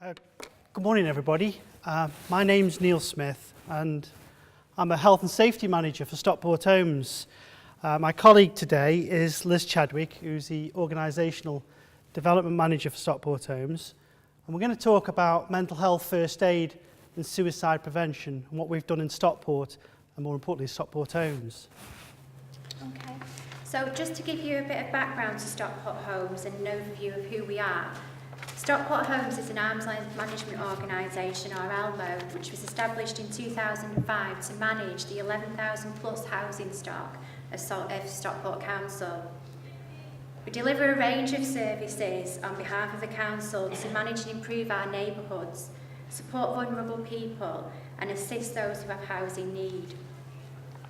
Good morning, everybody. My name's Neil Smith, and I'm a Health and Safety Manager for Stockport Homes. My colleague today is Liz Chadwick, who's the Organisational Development Manager for Stockport Homes. And we're going to talk about mental health first aid and suicide prevention and what we've done in Stockport, and more importantly, Stockport Homes. Okay, so just to give you a bit of background to Stockport Homes and an overview of who we are. Stockport Homes is an arm's length management organisation, or ELMO, which was established in 2005 to manage the 11,000 plus housing stock of Stockport Council. We deliver a range of services on behalf of the council to manage and improve our neighbourhoods, support vulnerable people and assist those who have housing need.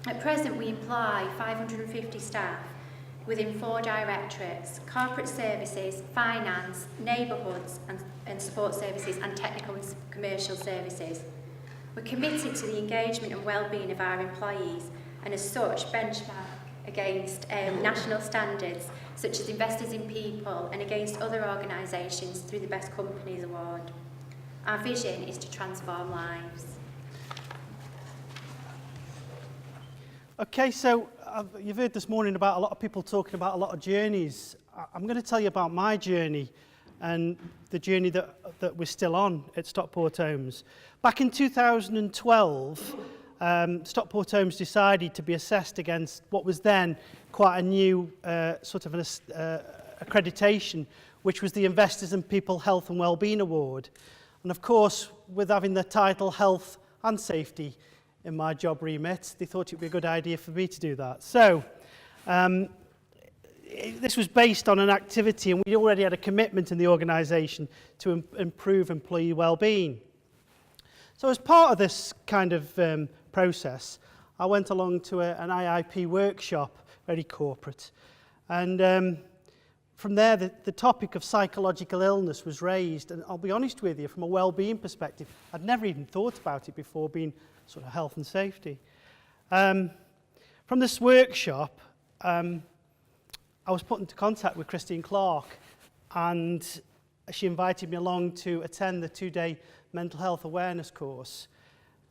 At present we employ 550 staff within 4 directorates: corporate services, finance, neighbourhoods and support services, and technical and commercial services. We're committed to the engagement and well-being of our employees, and as such benchmark against national standards such as Investors in People and against other organisations through the Best Companies Award. Our vision is to transform lives. Okay, so you've heard this morning about a lot of people talking about a lot of journeys. I'm going to tell you about my journey and the journey that we're still on at Stockport Homes. Back in 2012, Stockport Homes decided to be assessed against what was then quite a new sort of an accreditation, which was the Investors in People Health and Wellbeing Award. And of course, with having the title Health and Safety in my job remit, they thought it would be a good idea for me to do that. So this was based on an activity, and we already had a commitment in the organisation to improve employee well-being. So as part of this kind of process, I went along to an IIP workshop, very corporate, and from there the topic of psychological illness was raised, and I'll be honest with you, from a well-being perspective, I'd never even thought about it before, being sort of health and safety. From this workshop, I was put into contact with Christine Clark, and she invited me along to attend the 2-day mental health awareness course.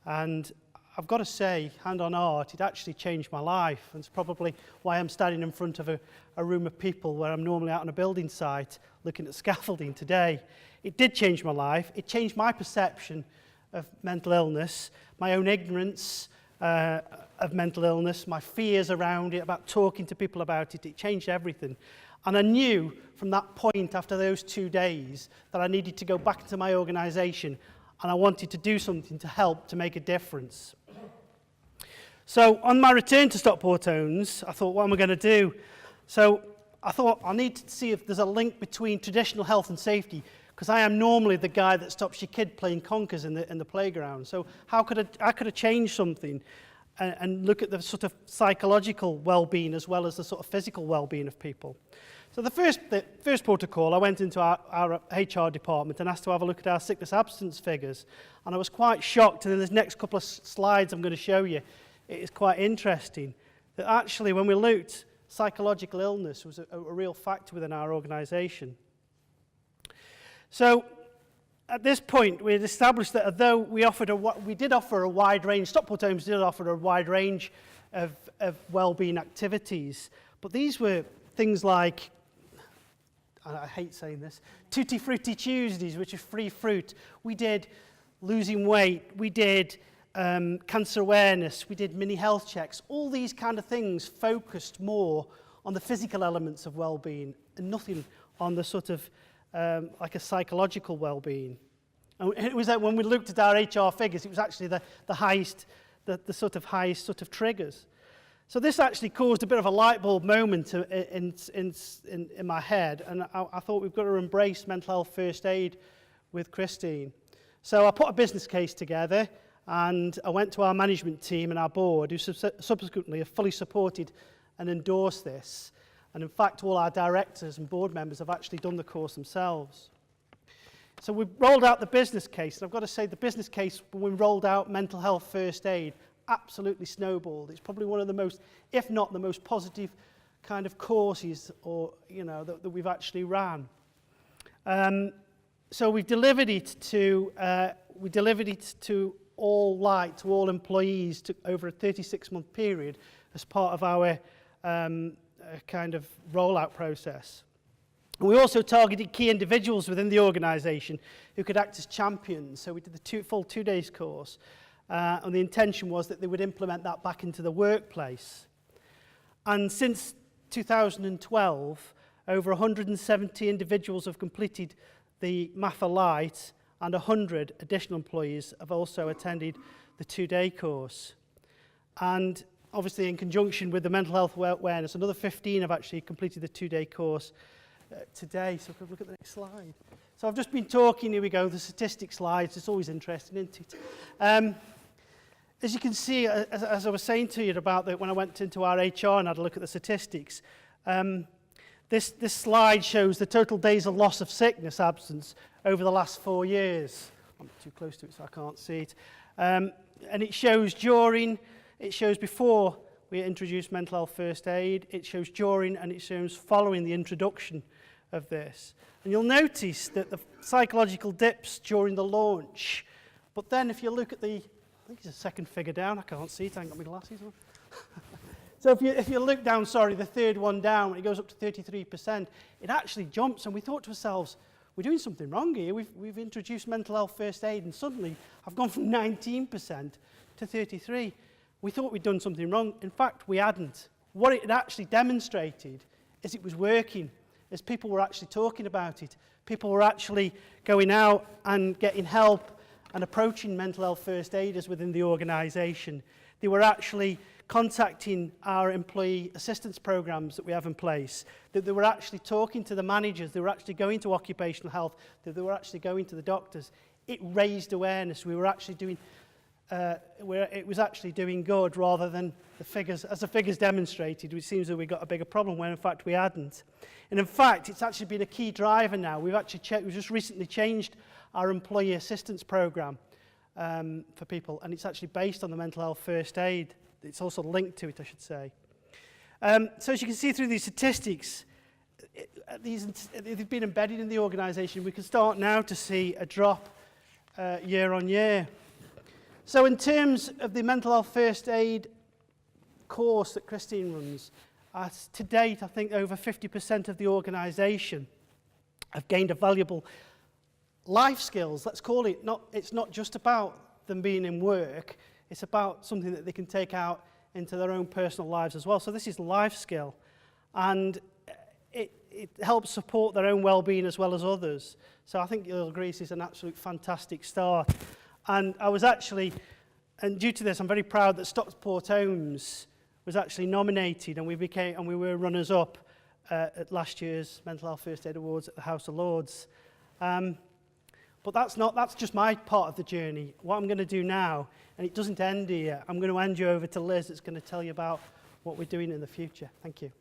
And I've got to say, hand on heart, it actually changed my life. And it's probably why I'm standing in front of a room of people where I'm normally out on a building site looking at scaffolding today. It did change my life. It changed my perception of mental illness, my own ignorance of mental illness, my fears around it, about talking to people about it. It changed everything. And I knew from that point, after those 2 days, that I needed to go back into my organisation, and I wanted to do something to help to make a difference. So on my return to Stockport Homes, I thought, what am I going to do? So I thought, I need to see if there's a link between traditional health and safety, because I am normally the guy that stops your kid playing conkers in the playground. So how could I could have changed something and look at the sort of psychological well-being as well as the sort of physical well-being of people. So the first protocol, I went into our HR department and asked to have a look at our sickness absence figures. And I was quite shocked, and in the next couple of slides I'm going to show you, it is quite interesting, that actually when we looked, psychological illness was a real factor within our organisation. So at this point, we had established that although we did offer a wide range, Stockport Homes did offer a wide range of wellbeing activities, but these were things like, I hate saying this, Tutti Frutti Tuesdays, which is free fruit. We did losing weight, we did cancer awareness, we did mini health checks. All these kind of things focused more on the physical elements of wellbeing and nothing on the sort of like a psychological well-being. And it was that when we looked at our HR figures, it was actually the highest, the sort of highest sort of triggers. So this actually caused a bit of a light bulb moment in my head, and I thought we've got to embrace mental health first aid with Christine. So I put a business case together, and I went to our management team and our board, who subsequently have fully supported and endorsed this. And in fact, all our directors and board members have actually done the course themselves. So we rolled out the business case, and I've got to say the business case, when we rolled out mental health first aid, absolutely snowballed. It's probably one of the most, if not the most positive kind of courses, or that we've actually ran. So we've delivered it to all employees over a 36-month period as part of our kind of rollout process. We also targeted key individuals within the organisation who could act as champions. So we did the full 2 days course, and the intention was that they would implement that back into the workplace. And since 2012, over 170 individuals have completed the MAFA Lite, and 100 additional employees have also attended the 2-day course. And obviously in conjunction with the mental health awareness, another 15 have actually completed the 2-day course today. So if we look at the next slide. So I've just been talking, here we go, the statistics slides. It's always interesting, isn't it? As you can see, as I was saying to you about when I went into our HR and had a look at the statistics, this slide shows the total days of loss of sickness absence over the last 4 years. I'm too close to it so I can't see it. And it shows before we introduced mental health first aid, it shows during, and it shows following the introduction of this. And you'll notice that the psychological dips during the launch, but then if you look at I think it's the second figure down, I can't see it, I haven't got my glasses on. So if you look down, the third one down, when it goes up to 33%, it actually jumps, and we thought to ourselves, we're doing something wrong here. We've introduced mental health first aid, and suddenly I've gone from 19% to 33%. We thought we'd done something wrong. In fact, we hadn't. What it had actually demonstrated is it was working, as people were actually talking about it. People were actually going out and getting help and approaching mental health first aiders within the organisation. They were actually contacting our employee assistance programs that we have in place, that they were actually talking to the managers, they were actually going to occupational health, that they were actually going to the doctors. It raised awareness. We were actually doing, it was actually doing good rather than the figures, as the figures demonstrated, it seems that we got a bigger problem when in fact we hadn't. And in fact, it's actually been a key driver now. We've just recently changed our employee assistance program for people, and it's actually based on the mental health first aid. It's also linked to it, I should say. So as you can see through these statistics, they've been embedded in the organisation. We can start now to see a drop year on year. So in terms of the mental health first aid course that Christine runs, to date, I think over 50% of the organisation have gained a valuable life skills, let's call it. It's not just about them being in work, it's about something that they can take out into their own personal lives as well. So this is life skill, and it helps support their own well-being as well as others. So I think you'll agree this is an absolute fantastic start. And I was actually, and due to this, I'm very proud that Stockport-Holmes was actually nominated, and we were runners-up at last year's Mental Health First Aid Awards at the House of Lords. But that's just my part of the journey. What I'm going to do now, and it doesn't end here, I'm going to hand you over to Liz that's going to tell you about what we're doing in the future. Thank you.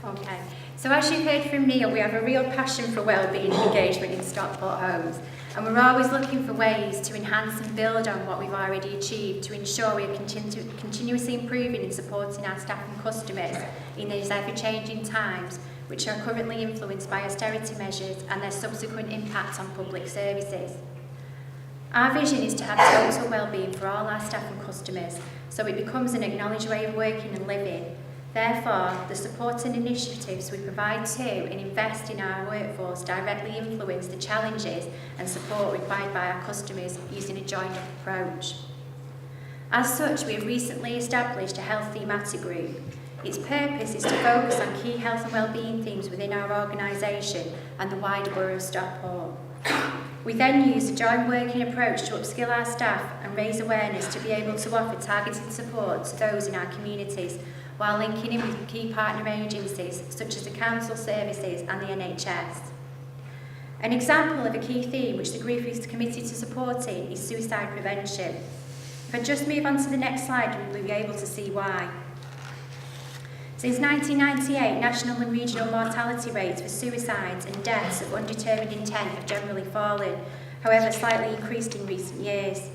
Okay, so as you've heard from Neil, we have a real passion for wellbeing and engagement in Stockport-Holmes, and we're always looking for ways to enhance and build on what we've already achieved to ensure we are continuously improving and supporting our staff and customers in these ever-changing times, which are currently influenced by austerity measures and their subsequent impact on public services. Our vision is to have total wellbeing for all our staff and customers, so it becomes an acknowledged way of working and living. Therefore, the support and initiatives we provide to and invest in our workforce directly influence the challenges and support required by our customers using a joined-up approach. As such, we have recently established a health thematic group. Its purpose is to focus on key health and wellbeing themes within our organisation and the wider borough of Stockport. We then use a joint working approach to upskill our staff and raise awareness to be able to offer targeted support to those in our communities, while linking in with key partner agencies such as the council services and the NHS. An example of a key theme which the group is committed to supporting is suicide prevention. If I just move on to the next slide, we'll be able to see why. Since 1998, national and regional mortality rates for suicides and deaths of undetermined intent have generally fallen, however slightly increased in recent years.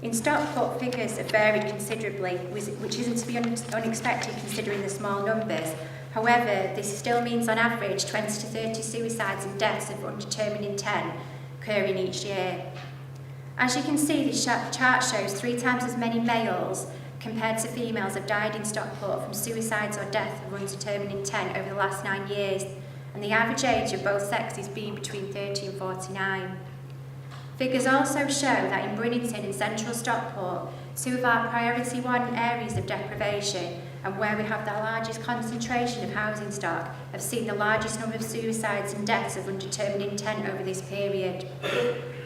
In Stockport, figures have varied considerably, which isn't to be unexpected considering the small numbers. However, this still means on average 20 to 30 suicides and deaths of undetermined intent occurring each year. As you can see, this chart shows 3 times as many males compared to females have died in Stockport from suicides or death of undetermined intent over the last 9 years, and the average age of both sexes being between 30 and 49. Figures also show that in Brinnington and central Stockport, 2 of our priority 1 areas of deprivation and where we have the largest concentration of housing stock, have seen the largest number of suicides and deaths of undetermined intent over this period.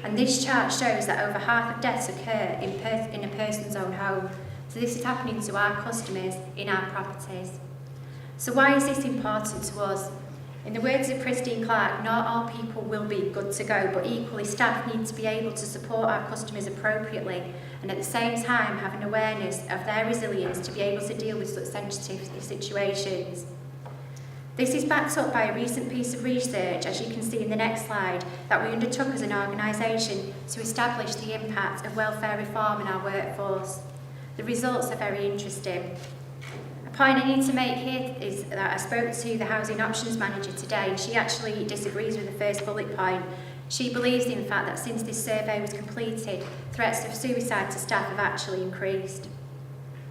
And this chart shows that over half of deaths occur in a person's own home. So this is happening to our customers in our properties. So why is this important to us? In the words of Christine Clark, not all people will be good to go, but equally staff need to be able to support our customers appropriately and at the same time have an awareness of their resilience to be able to deal with such sensitive situations. This is backed up by a recent piece of research, as you can see in the next slide, that we undertook as an organisation to establish the impact of welfare reform in our workforce. The results are very interesting. A point I need to make here is that I spoke to the Housing Options Manager today, and she actually disagrees with the first bullet point. She believes, in fact, that since this survey was completed, threats of suicide to staff have actually increased.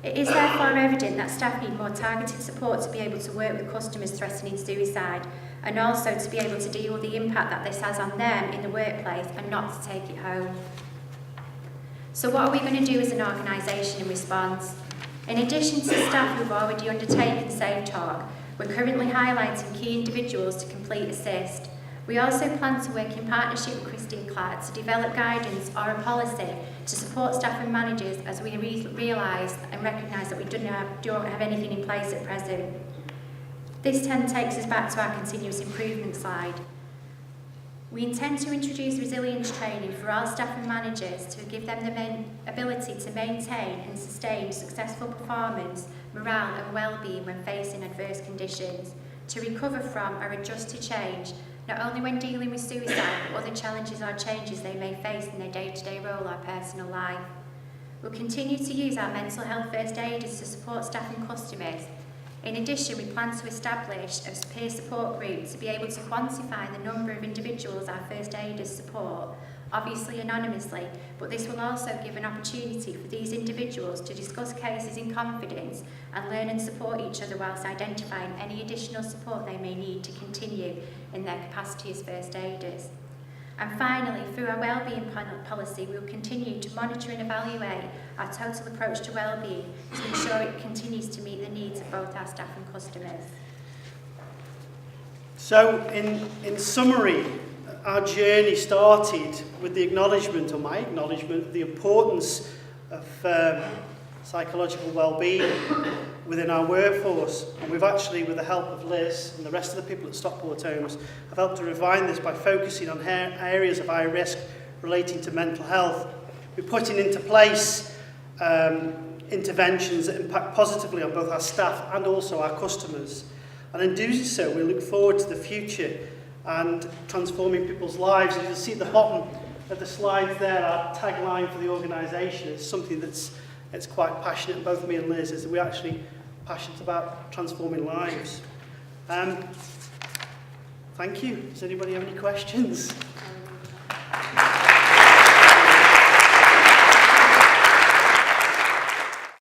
It is therefore evident that staff need more targeted support to be able to work with customers threatening suicide, and also to be able to deal with the impact that this has on them in the workplace and not to take it home. So what are we going to do as an organisation in response? In addition to staff who've already undertaken Safe Talk, we're currently highlighting key individuals to complete Assist. We also plan to work in partnership with Christine Clark to develop guidance or a policy to support staff and managers as we realise and recognise that we don't have anything in place at present. This then takes us back to our continuous improvement slide. We intend to introduce resilience training for all staff and managers to give them the ability to maintain and sustain successful performance, morale and well-being when facing adverse conditions, to recover from or adjust to change, not only when dealing with suicide, but other challenges or changes they may face in their day-to-day role or personal life. We'll continue to use our mental health first aiders to support staff and customers. In addition, we plan to establish a peer support group to be able to quantify the number of individuals our first aiders support, obviously anonymously, but this will also give an opportunity for these individuals to discuss cases in confidence and learn and support each other whilst identifying any additional support they may need to continue in their capacity as first aiders. And finally, through our wellbeing policy, we will continue to monitor and evaluate our total approach to wellbeing to ensure it continues to meet the needs of both our staff and customers. So, in summary, our journey started with the acknowledgement, or my acknowledgement, of the importance of psychological well-being within our workforce. And we've actually, with the help of Liz and the rest of the people at Stockport Homes, have helped to refine this by focusing on areas of high risk relating to mental health. We're putting into place interventions that impact positively on both our staff and also our customers. And in doing so, we look forward to the future and transforming people's lives. As you'll see at the bottom of the slides there, our tagline for the organisation is something that's quite passionate, and both me and Liz, is that we're actually passionate about transforming lives. Thank you. Does anybody have any questions?